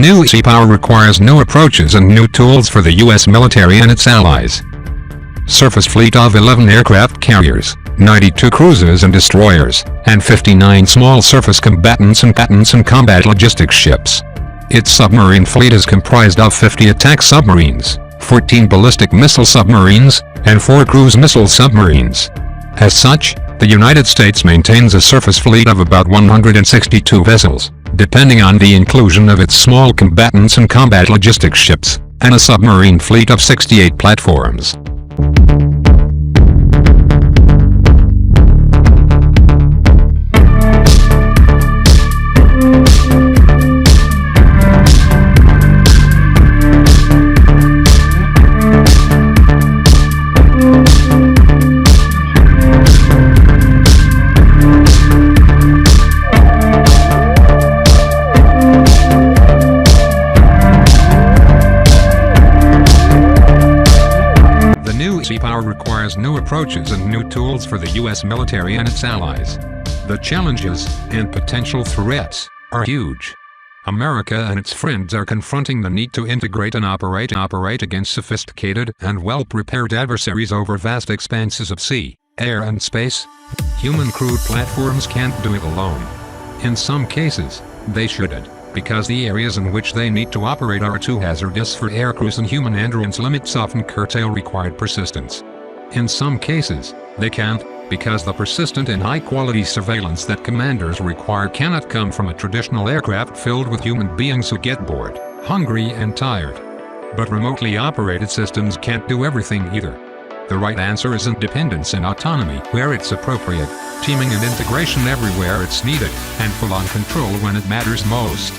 new seapower requires new approaches and new tools for the U.S. military and its allies. Surface fleet of 11 aircraft carriers, 92 cruisers and destroyers, and 59 small surface combatants and combat logistics ships. Its submarine fleet is comprised of 50 attack submarines, 14 ballistic missile submarines, and 4 cruise missile submarines. As such, the United States maintains a surface fleet of about 162 vessels, depending on the inclusion of its small combatants and combat logistics ships, and a submarine fleet of 68 platforms. Seapower requires new approaches and new tools for the U.S. military and its allies. The challenges and potential threats are huge. America and its friends are confronting the need to integrate and operate against sophisticated and well-prepared adversaries over vast expanses of sea, air and space. Human-crewed platforms can't do it alone. In some cases, they shouldn't, because the areas in which they need to operate are too hazardous for aircrews and human endurance limits often curtail required persistence. In some cases, they can't, because the persistent and high-quality surveillance that commanders require cannot come from a traditional aircraft filled with human beings who get bored, hungry and tired. But remotely operated systems can't do everything either. The right answer is independence and autonomy where it's appropriate, teaming and integration everywhere it's needed, and full-on control when it matters most.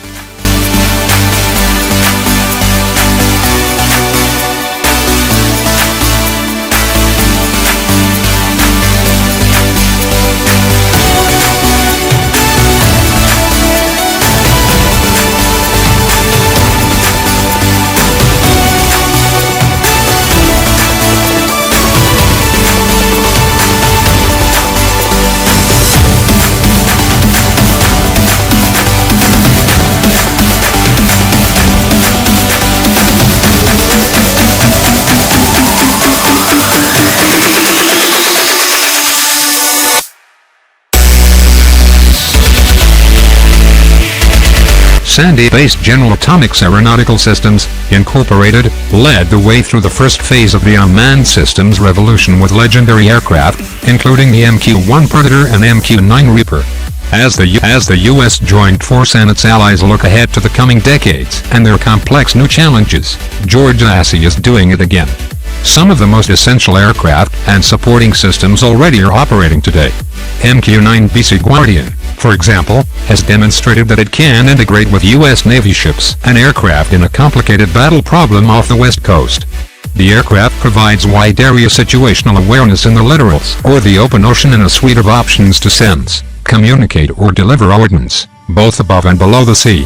Sandy-based General Atomics Aeronautical Systems, Incorporated, led the way through the first phase of the unmanned systems revolution with legendary aircraft, including the MQ-1 Predator and MQ-9 Reaper. As the U.S. joint force and its allies look ahead to the coming decades and their complex new challenges, George Massey is doing it again. Some of the most essential aircraft and supporting systems already are operating today. MQ-9 Sea Guardian, for example, has demonstrated that it can integrate with U.S. Navy ships and aircraft in a complicated battle problem off the West Coast. The aircraft provides wide area situational awareness in the littorals or the open ocean and a suite of options to sense, communicate or deliver ordnance, both above and below the sea.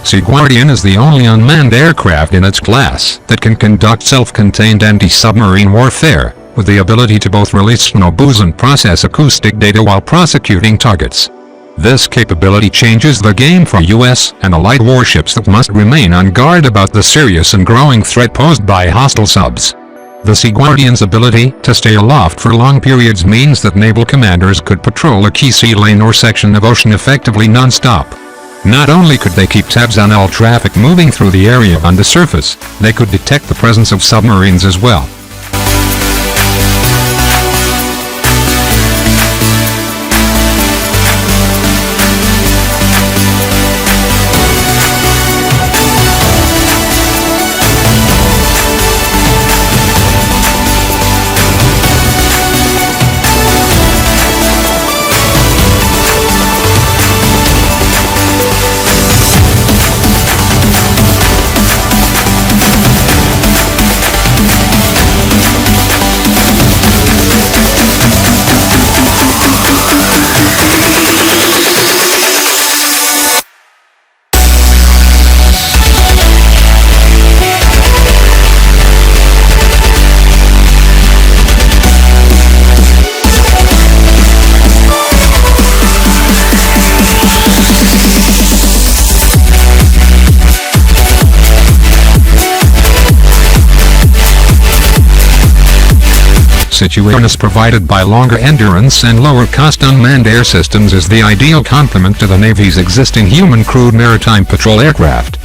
Sea Guardian is the only unmanned aircraft in its class that can conduct self-contained anti-submarine warfare, with the ability to both release snowboos and process acoustic data while prosecuting targets. This capability changes the game for U.S. and allied warships that must remain on guard about the serious and growing threat posed by hostile subs. The Sea Guardian's ability to stay aloft for long periods means that naval commanders could patrol a key sea lane or section of ocean effectively non-stop. Not only could they keep tabs on all traffic moving through the area on the surface, they could detect the presence of submarines as well. awareness provided by longer endurance and lower cost unmanned air systems is the ideal complement to the Navy's existing human-crewed maritime patrol aircraft.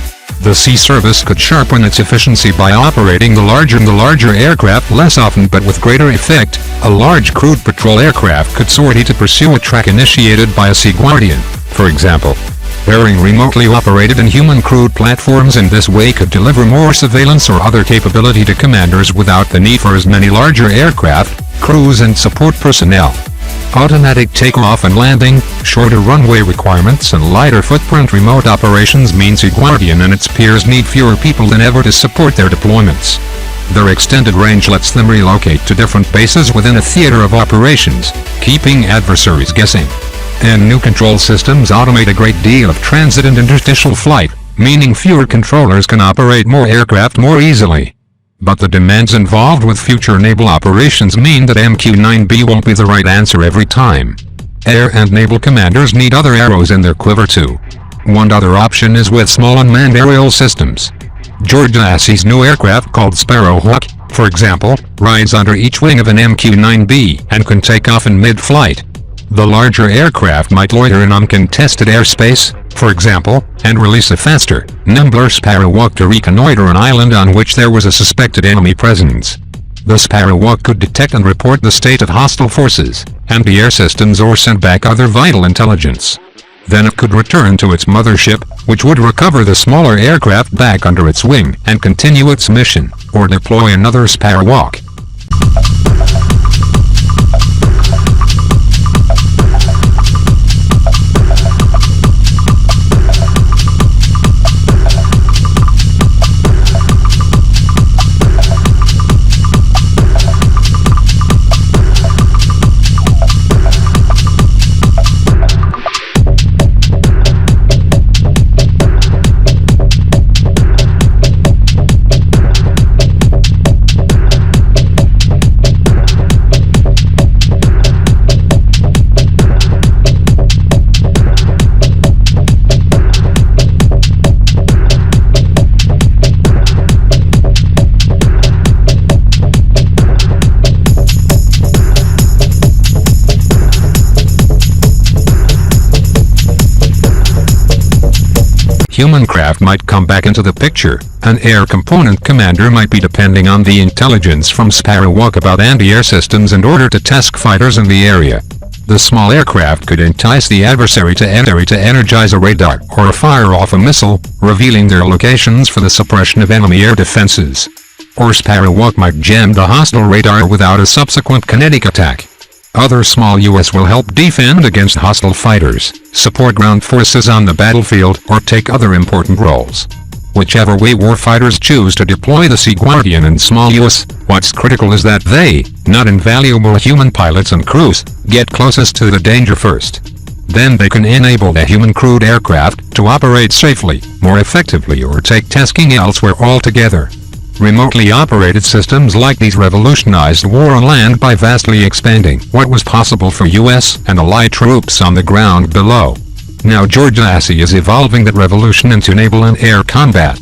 The Sea Service could sharpen its efficiency by operating the larger aircraft less often but with greater effect. A large crewed patrol aircraft could sortie to pursue a track initiated by a Sea Guardian, for example. Pairing remotely operated and human-crewed platforms in this way could deliver more surveillance or other capability to commanders without the need for as many larger aircraft, crews and support personnel. Automatic takeoff and landing, shorter runway requirements and lighter footprint remote operations mean Sea Guardian and its peers need fewer people than ever to support their deployments. Their extended range lets them relocate to different bases within a theater of operations, keeping adversaries guessing. And new control systems automate a great deal of transit and interstitial flight, meaning fewer controllers can operate more aircraft more easily. But the demands involved with future naval operations mean that MQ-9B won't be the right answer every time. Air and naval commanders need other arrows in their quiver too. One other option is with small unmanned aerial systems. George Lassie's new aircraft called Sparrowhawk, for example, rides under each wing of an MQ-9B and can take off in mid-flight. The larger aircraft might loiter in uncontested airspace, for example, and release a faster, nimbler Sparrowhawk to reconnoiter an island on which there was a suspected enemy presence. The Sparrowhawk could detect and report the state of hostile forces, anti-air systems or send back other vital intelligence. Then it could return to its mothership, which would recover the smaller aircraft back under its wing and continue its mission, or deploy another Sparrowhawk. Human craft might come back into the picture. An air component commander might be depending on the intelligence from Sparrowhawk about anti-air systems in order to task fighters in the area. The small aircraft could entice the adversary to energize a radar or fire off a missile, revealing their locations for the suppression of enemy air defenses. Or Sparrowhawk might jam the hostile radar without a subsequent kinetic attack. Other small UAS will help defend against hostile fighters, support ground forces on the battlefield, or take other important roles. Whichever way warfighters choose to deploy the Sea Guardian and small UAS, what's critical is that they, not invaluable human pilots and crews, get closest to the danger first. Then they can enable the human-crewed aircraft to operate safely, more effectively, or take tasking elsewhere altogether. Remotely operated systems like these revolutionized war on land by vastly expanding what was possible for U.S. and Allied troops on the ground below. Now George Lassie is evolving that revolution into naval and air combat.